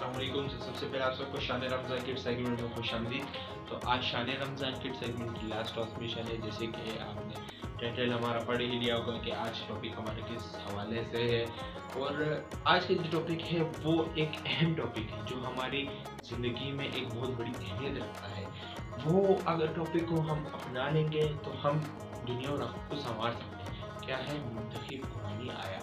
अस्सलाम वालेकुम। सب से पहले आप सबको शान रमज़ान किड सेगमेंट में खुश आमदीद। तो आज शान रमज़ान किड सेगमेंट की लास्ट ट्रांसमिशन है। जैसे कि आपने टाइटल हमारा पढ़ ही लिया होगा कि आज टॉपिक हमारे किस हवाले से है। और आज का जो टॉपिक है वो एक अहम टॉपिक है जो हमारी ज़िंदगी में एक बहुत बड़ी अहमियत रखता है। वो अगर टॉपिक को हम अपना लेंगे तो हम दुनिया और आखिरत को संवार सकते हैं। क्या है मुंतखब कुरानी आया।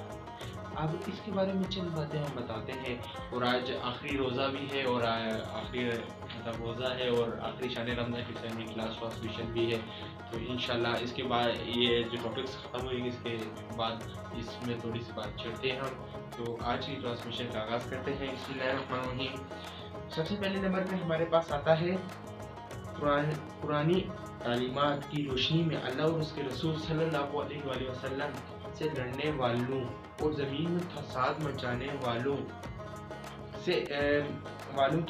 अब इसके बारे में चंद बातें हम बताते हैं। और आज आखिरी रोज़ा भी है और आखिरी मतलब रोज़ा है और आखिरी शान रमज़ान की सेगमेंट क्लास ट्रांसमिशन भी है। तो इंशाल्लाह इसके बाद ये जो टॉपिक्स ख़त्म होंगे इसके बाद इसमें थोड़ी सी बात छेड़ते हैं हम। तो आज की ट्रांसमिशन का आगाज़ करते हैं। बिस्मिल्लाहिर्रहमानिर्रहीम। सबसे पहले नंबर में हमारे पास आता है पुरानी तालीमात की रोशनी में अल्लाह और उसके रसूल सल्लल्लाहु अलैहि वसल्लम से लड़ने वालों और ज़मीन में फसाद मचाने वालों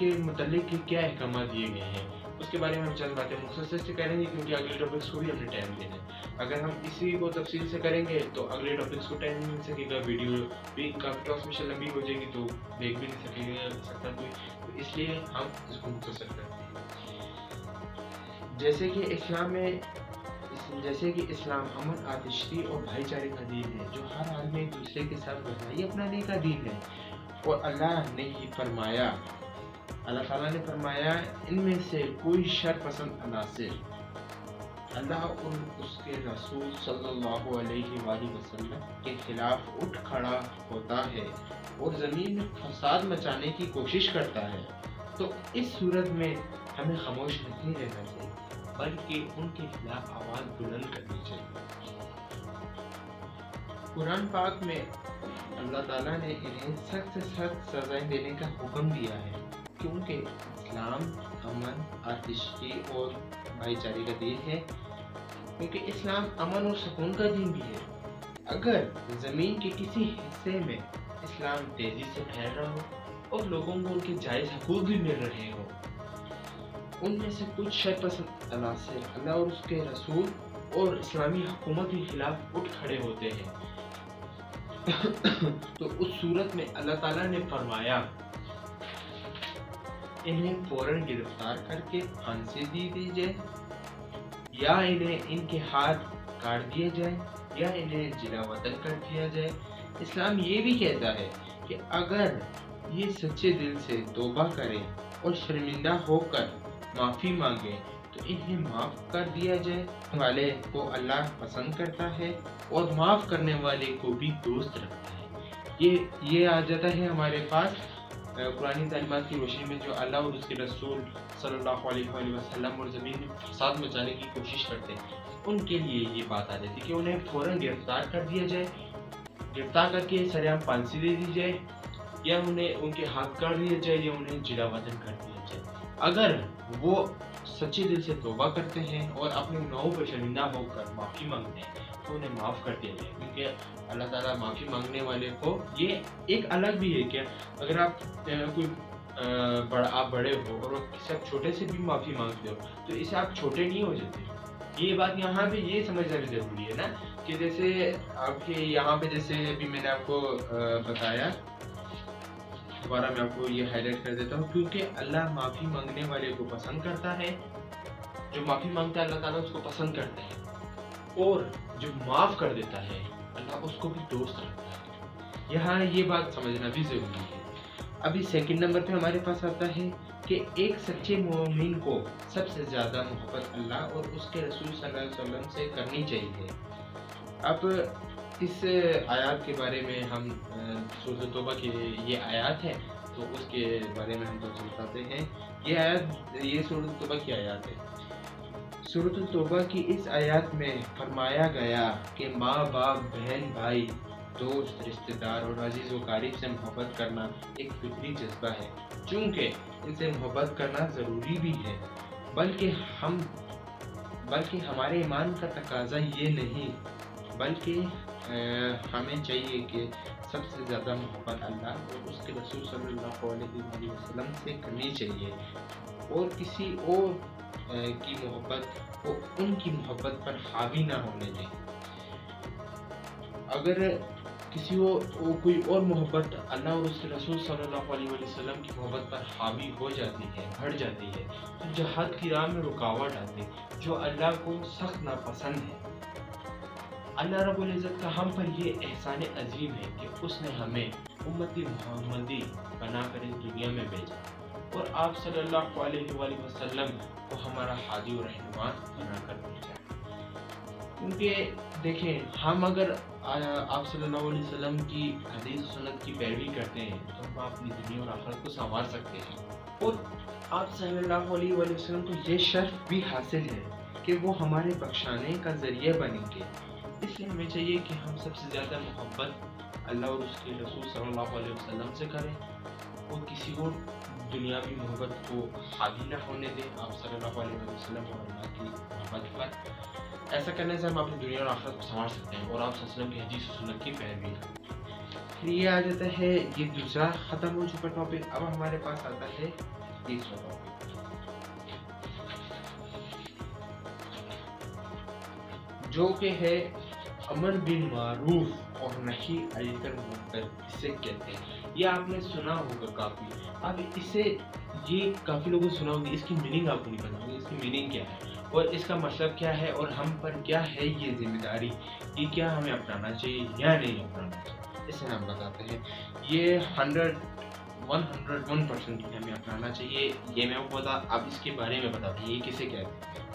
के मुतल्लिक क्या अहकाम दिए गए हैं उसके बारे में हम चंद बातें मुख्तसर से करेंगे, क्योंकि अगले टॉपिक्स को भी हमने टाइम देना है। अगर हम इसी को तफसील से करेंगे तो अगले टॉपिक्स को टाइम नहीं मिल सकेगा, वीडियो भी काफ़ी ट्रांसमिशन लंबी हो जाएगी तो देख भी नहीं सकता कोई। तो इसलिए हम इसको मुख्तसर करते हैं। जैसे कि इस्लाम अमन, आतिशी और भाईचारे का दीन है जो हर हाल में एक दूसरे के साथ भलाई अपनाने का दीन है। और अल्लाह ताला ने फरमाया इनमें से कोई शर पसंद अनासिर अल्लाह और उसके रसूल सल्लल्लाहु अलैहि वसल्लम के खिलाफ उठ खड़ा होता है और ज़मीन में फसाद मचाने की कोशिश करता है, तो इस सूरत में हमें खामोश नहीं रहना चाहिए बल्कि उनके खिलाफ आवाज़ बुलंद करनी चाहिए। कुरान पाक में अल्लाह ताला ने इन्हें सख्त से सख्त सजाएं देने का हुक्म दिया है, क्योंकि इस्लाम अमन, आतिशी और भाईचारे का दीन है। क्योंकि इस्लाम अमन और सुकून का दीन भी है। अगर ज़मीन के किसी हिस्से में इस्लाम तेज़ी से फैल रहा हो और लोगों को उनके जायज़ हकूक़ भी मिल रहे हो, उनमें से कुछ शरपसंद अनासिर अल्लाह और उसके रसूल और इस्लामी हुकूमत के खिलाफ उठ खड़े होते हैं, तो उस सूरत में अल्लाह ताला ने फरमाया इन्हें फौरन गिरफ्तार करके फांसी दी जाए, या इन्हें इनके हाथ काट दिए जाए, या इन्हें जिला वतन कर दिया जाए। इस्लाम ये भी कहता है कि अगर ये सच्चे दिल से तौबा करें और शर्मिंदा होकर माफ़ी मांगे तो इन्हें माफ़ कर दिया जाए। वाले को अल्लाह पसंद करता है और माफ़ करने वाले को भी दोस्त रखता है। ये आ जाता है हमारे पास पुरानी तालीमात की रोशनी में जो अल्लाह और उसके रसूल सल्लल्लाहु अलैहि वसल्लम और ज़मीन में फसाद मचाने की कोशिश करते हैं, उनके लिए ये बात आ जाती है कि उन्हें फ़ौरन गिरफ्तार कर दिया जाए, गिरफ्तार करके सरेआम फांसी दे दी जाए, या उन्हें उनके हाथ काट दिया जाए, या उन्हें जिला वतन कर दिया जाए। अगर वो सच्चे दिल से तौबा करते हैं और अपने गुनाहों पर शर्मिंदा होकर माफ़ी मांगते हैं तो उन्हें माफ़ कर दिया जाए, क्योंकि अल्लाह ताला माफ़ी मांगने वाले को ये एक अलग भी है कि अगर आप आप बड़े हो और किसी आप छोटे से भी माफ़ी मांगते हो तो इससे आप छोटे नहीं हो जाते। ये बात यहाँ पे ये समझना भी ज़रूरी है ना, कि जैसे आपके यहाँ पे जैसे अभी मैंने आपको बताया, दोबारा मैं आपको ये हाईलाइट कर देता हूँ, क्योंकि अल्लाह माफ़ी मांगने वाले को पसंद करता है। जो माफ़ी मांगता है अल्लाह ताला उसको पसंद करता है, और जो माफ़ कर देता है अल्लाह उसको भी दोस्त रखता है। यहाँ ये बात समझना भी ज़रूरी है। अभी सेकंड नंबर पे हमारे पास आता है कि एक सच्चे मोमिन को सबसे ज़्यादा मोहब्बत अल्लाह और उसके रसूल सल्लल्लाहु अलैहि वसल्लम से करनी चाहिए। अब इस आयत के बारे में हम सूरत तौबा की ये आयत है तो उसके बारे में हम तो बताते हैं। ये सूरत तौबा की आयत है। सूरत तौबा की इस आयत में फरमाया गया कि माँ बाप, बहन भाई, दोस्त, रिश्तेदार और अजीज़ व क़रीब से मोहब्बत करना एक फितरी जज्बा है। चूँकि इनसे मोहब्बत करना ज़रूरी भी है, बल्कि हमारे ईमान का तकाजा ये नहीं, बल्कि हमें चाहिए कि सबसे ज़्यादा मोहब्बत अल्लाह और उसके रसूल सल्लल्लाहु अलैहि वसल्लम से करनी चाहिए, और किसी और की मोहब्बत को उनकी मोहब्बत पर हावी ना होने दें। अगर किसी को कोई और मोहब्बत अल्लाह और उसके रसूल सल्लल्लाहु अलैहि वसल्लम की मोहब्बत पर हावी हो जाती है, बढ़ जाती है, तो जहाद की राह में रुकावट आती है, जो अल्लाह को सख्त नापसंद है। अल्लाह रब्बुल इज़्ज़त का हम पर ये एहसान अजीम है कि उसने हमें उम्मती मोहम्मदी बनाकर इस दुनिया में भेजा और आप सल्लल्लाहु अलैहि वसल्लम को हमारा हादी और रहनुमा बनाकर भेजा। क्योंकि देखें, हम अगर आप सल्लल्लाहु अलैहि वसल्लम की हदीस सुन्नत की पैरवी करते हैं तो हम अपनी दुनिया और आखिरत को संवार सकते हैं। और आप सल्लल्लाहु अलैहि वसल्लम को ये शर्फ भी हासिल है कि वो हमारे बख्शाने का ज़रिया बनेंगे। इसलिए हमें चाहिए कि हम सबसे ज़्यादा मोहब्बत अल्लाह और उसके रसूल सल्लल्लाहु अलैहि वसल्लम से करें और किसी को दुनियावी मोहब्बत को हावी न होने दें आप सल्लल्लाहु अलैहि वसल्लम और अल्लाह की मोहब्बत पर। ऐसा करने से हम अपनी दुनिया और आखिरत को संभाल सकते हैं और आप सल्लल्लाहु अलैहि वसल्लम की हदीस और सुन्नत की पैरवी करें। फिर ये आ जाता है ये दूसरा ख़त्म हो चुका टॉपिक। अब हमारे पास आता है तीसरा टॉपिक, जो कि है अमर बिन मारूफ और नही अनिल मुनकर। इसे कहते हैं, ये आपने सुना होगा काफ़ी। अब इसे ये काफ़ी लोगों ने सुना होगा, इसकी मीनिंग आपको नहीं पता होगी, इसकी मीनिंग क्या है और इसका मतलब क्या है और हम पर क्या है ये जिम्मेदारी, ये क्या हमें अपनाना चाहिए या नहीं अपनाना चाहिए, इसे हम बताते हैं। ये 101% हमें अपनाना चाहिए, ये मैं आपको बता। अब इसके बारे में बताते हैं ये किसे कहते हैं।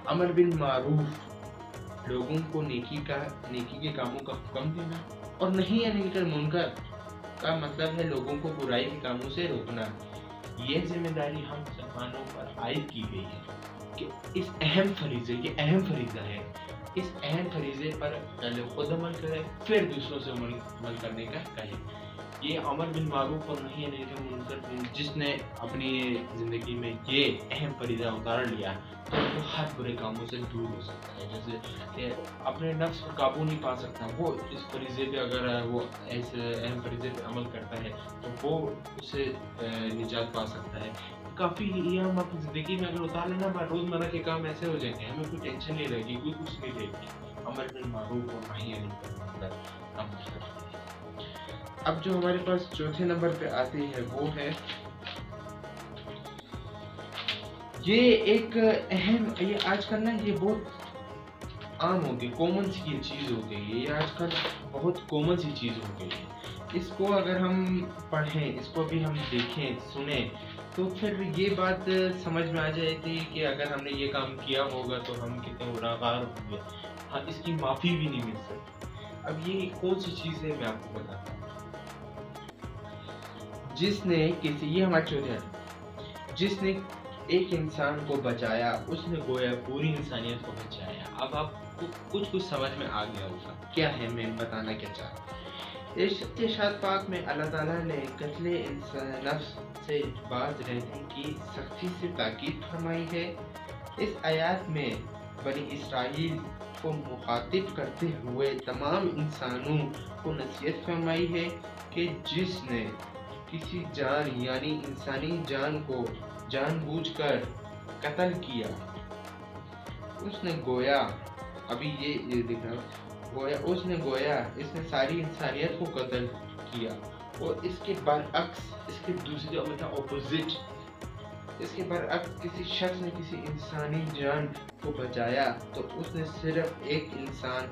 अमर बिन मारूफ, लोगों को नेकी के कामों का हुक्म देना, और नहीं अनिल मुनकर का मतलब है लोगों को बुराई के कामों से रोकना। ये जिम्मेदारी हम मुसलमानों पर आयद की गई है कि इस अहम फरीज़ा है, इस अहम फरीज़े पर पहले खुद अमल करें फिर दूसरों से अमल करने का कहें। ये अमर बिन मारूफ और नही अनिल मुनकर जिसने अपनी ज़िंदगी में ये अहम फरीज़ा उतार लिया तो वो हर बुरे कामों से दूर हो सकता है। जैसे कि अपने नफ्स पर काबू नहीं पा सकता, वो इस फरीज़े पे अगर वो ऐसे अहम फरीज़े पे अमल करता है तो वो उससे निजात पा सकता है। काफ़ी ये हम अपनी ज़िंदगी में अगर उतार लेना, रोज़मर्रा के काम ऐसे हो जाएंगे, हमें कोई टेंशन नहीं रहेगी, कोई कुछ नहीं रहेगी। अमर बिन मारूफ और नही अनिल मुनकर हम करते हैं। अब जो हमारे पास चौथे नंबर पे आती है वो है ये एक अहम, ये आजकल ना ये बहुत आम हो गई, कॉमन सी ये चीज़ हो गई है, ये आजकल बहुत कॉमन सी चीज़ हो गई है। इसको अगर हम पढ़ें, इसको भी हम देखें सुने तो फिर ये बात समझ में आ जाएगी कि अगर हमने ये काम किया होगा तो हम कितने गुनाहगार होंगे। हाँ, इसकी माफ़ी भी नहीं मिल सकती। अब ये कौन सी चीज़ है मैं आपको बताता हूँ। ये हमारे चौथे, जिसने एक इंसान को बचाया उसने गोया पूरी इंसानियत को बचाया। अब आपको कुछ समझ में आ गया होगा क्या है मैं बताना क्या चाहता हूँ। इरशाद पाक में अल्लाह ताला ने कत्ले नफ्स से बाज रहने की सख्ती से ताकीद फरमाई है। इस आयत में बनी इसराइल को मुखातिब करते हुए तमाम इंसानों को नसीहत फरमाई है कि जिसने किसी जान यानी इंसानी जान को जानबूझकर कत्ल किया उसने गोया, अभी ये दिख रहा गोया, उसने गोया इसने सारी इंसानियत को कत्ल किया। और इसके बरअक्स, इसके दूसरे मतलब ऑपोजिट, इसके बरअक्स किसी शख्स ने किसी इंसानी जान को बचाया तो उसने सिर्फ एक इंसान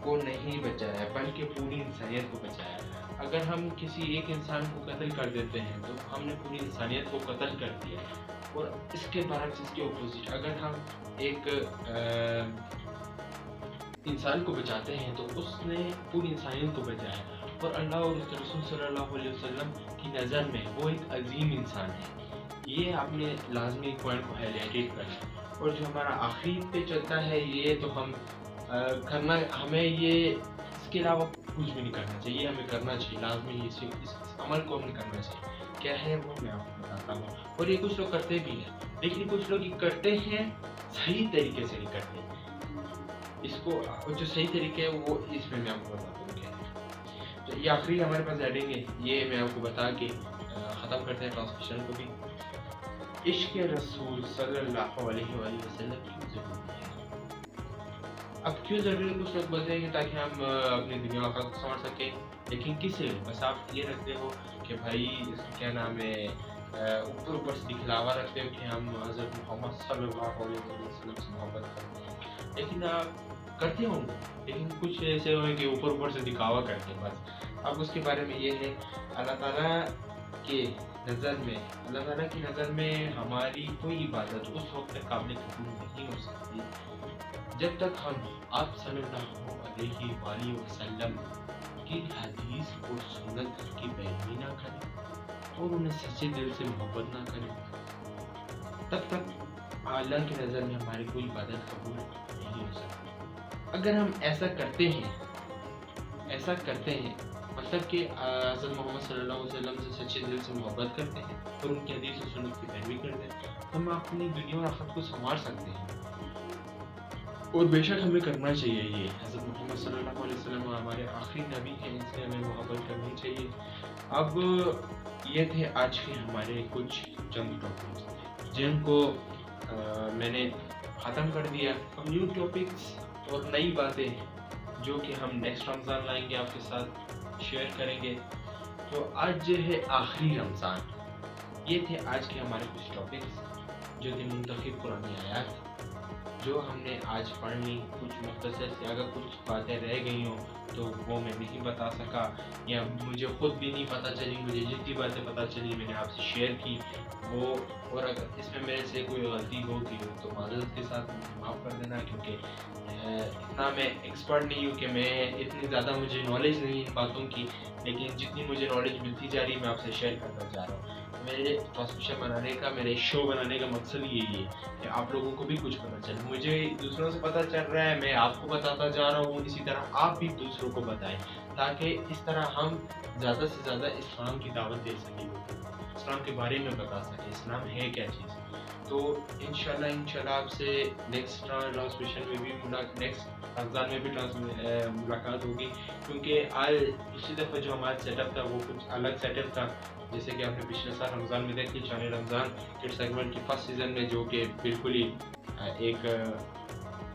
को नहीं बचाया बल्कि पूरी इंसानियत को बचाया। अगर हम किसी एक इंसान को कत्ल कर देते हैं तो हमने पूरी इंसानियत को कत्ल कर दिया। और इसके बरअक्स, इसके ऑपोजिट, अगर हम एक इंसान को बचाते हैं तो उसने पूरी इंसानियत को बचाया। और अल्लाह और उसके रसूल सल्लल्लाहु अलैहि वसल्लम की नज़र में वो एक अजीम इंसान है। ये आपने लाजमी पॉइंट को हाईलाइटेड करना। और जो हमारा आखिरी पे चलता है ये तो हम करना, हमें ये इसके अलावा कुछ भी नहीं करना चाहिए, हमें करना चाहिए लाजमी, इस अमल को हमें करना चाहिए। क्या है वो मैं आपको बताता हूँ। और ये कुछ लोग करते भी हैं, लेकिन कुछ लोग ये करते हैं सही तरीके से नहीं करते इसको, जो सही तरीके है वो इसमें मैं आपको बताता हूँ क्या है। तो ये आखिरी हमारे पास हेडिंग है, ये मैं आपको बता के ख़त्म करते हैं ट्रांसलेशन को भी। इश्क़ रसूल सल्लल्लाहु अलैहि वसल्लम की ज़रूरत है। अब क्यों ज़रूरी है कुछ लोग बोलते हैं कि ताकि हम अपनी दुनिया का आखिरत को संभाल सकें, लेकिन किससे? बस आप ये रखते हो कि भाई इसका क्या नाम है, ऊपर से दिखलावा रखते हो कि हम हज़रत मोहम्मद सल्लल्लाहु अलैहि वसल्लम से मोहब्बत करते हैं, लेकिन आप करते होंगे, लेकिन कुछ ऐसे होंगे कि ऊपर से दिखावा करते हैं बस। अब उसके बारे में ये है, अल्लाह ताला के नज़र में, अल्लाह ताला की नज़र में हमारी कोई इबादत उस वक्त तक काबिल कबूल नहीं हो सकती जब तक हम आप सल्लल्लाहु अलैहि वसल्लम की हदीस और सुन्नत की पैरवी ना करें और उन्हें सच्चे दिल से मोहब्बत ना करें, तब तक अल्लाह की नज़र में हमारी कोई इबादत कबूल नहीं हो सकती। अगर हम ऐसा करते हैं मतलब कि हज़रत मोहम्मद सल्लल्लाहु अलैहि वसल्लम से सच्चे दिल से मोहब्बत करते हैं और उनकी हदीस और सुन्नत की पैरवी करते हैं, तो हम अपनी दुनिया और आखिरत को संवार सकते हैं। और बेशक हमें करना चाहिए ये। हज़रत मोहम्मद सल्लल्लाहु अलैहि वसल्लम हमारे आखिरी नबी हैं, इनसे हमें मोहब्बत करनी चाहिए। अब ये थे आज के हमारे कुछ चंद टॉपिक्स जिनको मैंने ख़त्म कर दिया। अब न्यू टॉपिक्स और नई बातें जो कि हम नेक्स्ट रमज़ान लाएंगे आपके साथ शेयर करेंगे। तो आज जो है आखिरी रमज़ान, ये थे आज के हमारे कुछ टॉपिक्स जो थे मुंतखब कुरानी आयात जो हमने आज पढ़ ली। कुछ मुख्तसर से अगर कुछ बातें रह गई हों तो वो मैं नहीं बता सका या मुझे खुद भी नहीं पता चली, मुझे जितनी बातें पता चली मैंने आपसे शेयर की वो। और अगर इसमें मेरे से कोई गलती होगी तो माज़रत के साथ माफ़ कर देना, क्योंकि इतना मैं एक्सपर्ट नहीं हूँ कि मैं इतनी ज़्यादा मुझे नॉलेज नहीं इन बातों की, लेकिन जितनी मुझे नॉलेज मिलती जा रही है मैं आपसे शेयर करना चाह रहा हूँ। मेरे ट्रांसमिशन बनाने का, मेरे शो बनाने का मकसद यही है कि आप लोगों को भी कुछ पता चले। मुझे दूसरों से पता चल रहा है, मैं आपको बताता जा रहा हूँ, इसी तरह आप भी दूसरों को बताएं, ताकि इस तरह हम ज़्यादा से ज़्यादा इस्लाम की दावत दे सकें, इस्लाम के बारे में बता सकें, इस्लाम है क्या चीज़। तो इंशाल्लाह आपसे नेक्स्ट ट्रांसमिशन में भी नेक्स्ट रमज़ान में भी मुलाकात होगी, क्योंकि आज पिछली दफ़ा जो हमारा सेटअप था वो कुछ अलग सेटअप था। जैसे कि आपने पिछले साल रमज़ान में देखी शान रमज़ान किड सेगमेंट की फर्स्ट सीज़न में, जो कि बिल्कुल ही एक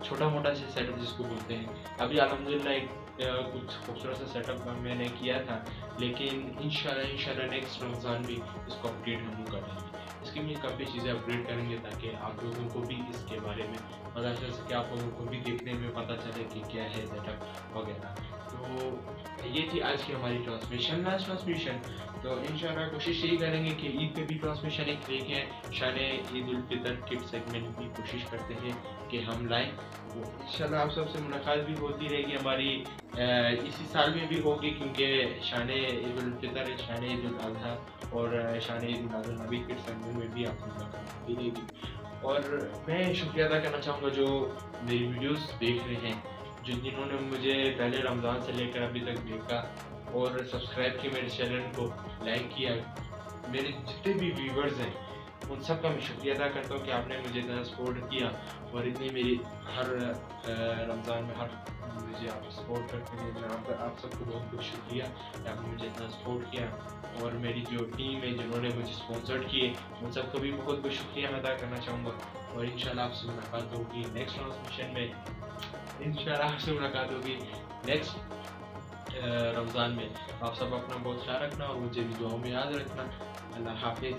छोटा मोटा सा सेटअप जिसको बोलते हैं। अभी अल्हम्दुलिल्लाह एक कुछ खूबसूरत सा सेटअप मैंने किया था, लेकिन इंशाल्लाह नेक्स्ट रमज़ान भी इसको अपडेट हम कर देंगे। इसके लिए काफ़ी चीज़ें अपडेट करेंगे ताकि आप लोगों को भी इसके बारे में पता चल सके, आप लोगों को भी देखने में पता चले कि क्या है सेटअप वगैरह। तो ये थी आज की हमारी ट्रांसमिशन, लास्ट ट्रांसमिशन। तो इंशाल्लाह कोशिश यही करेंगे कि ईद पे भी ट्रांसमिशन एक लेके शान ईद उल फितर किड सेगमेंट की कोशिश करते हैं कि हम लाएं। तो इंशाल्लाह आप सबसे मुलाकात भी होती रहेगी हमारी, इसी साल में भी होगी, क्योंकि शान ईद उल फितर, शान ईद उल अज़हा और शान ईद उल नबी किड सेगमेंट में भी आपको मुलाकात होती रहेगी। और मैं शुक्रिया अदा करना चाहूँगा जो मेरी वीडियोस देख रहे हैं, जिन्होंने मुझे पहले रमज़ान से लेकर अभी तक देखा और सब्सक्राइब किया, मेरे चैनल को लाइक किया। मेरे जितने भी व्यूवर्स हैं उन सब का मैं शुक्रिया अदा करता हूँ कि आपने मुझे इतना सपोर्ट किया और इतनी मेरी हर रमज़ान में मुझे आप सपोर्ट करते हैं। मैं आप सबको बहुत बहुत शुक्रिया कि आपने मुझे इतना सपोर्ट किया। और मेरी जो टीम है जिन्होंने मुझे स्पॉन्सर्ड किए उन सबको भी बहुत बहुत शुक्रिया मैं अदा करना चाहूँगा। और इंशाल्लाह आपसे मुलाकात होगी नेक्स्ट ट्रांसमिशन में, इंशाल्लाह आपसे मुलाकात होगी नेक्स्ट रमज़ान में। आप सब अपना बहुत ख्याल रखना और मुझे भी दुआओं में याद रखना। अल्लाह हाफिज़।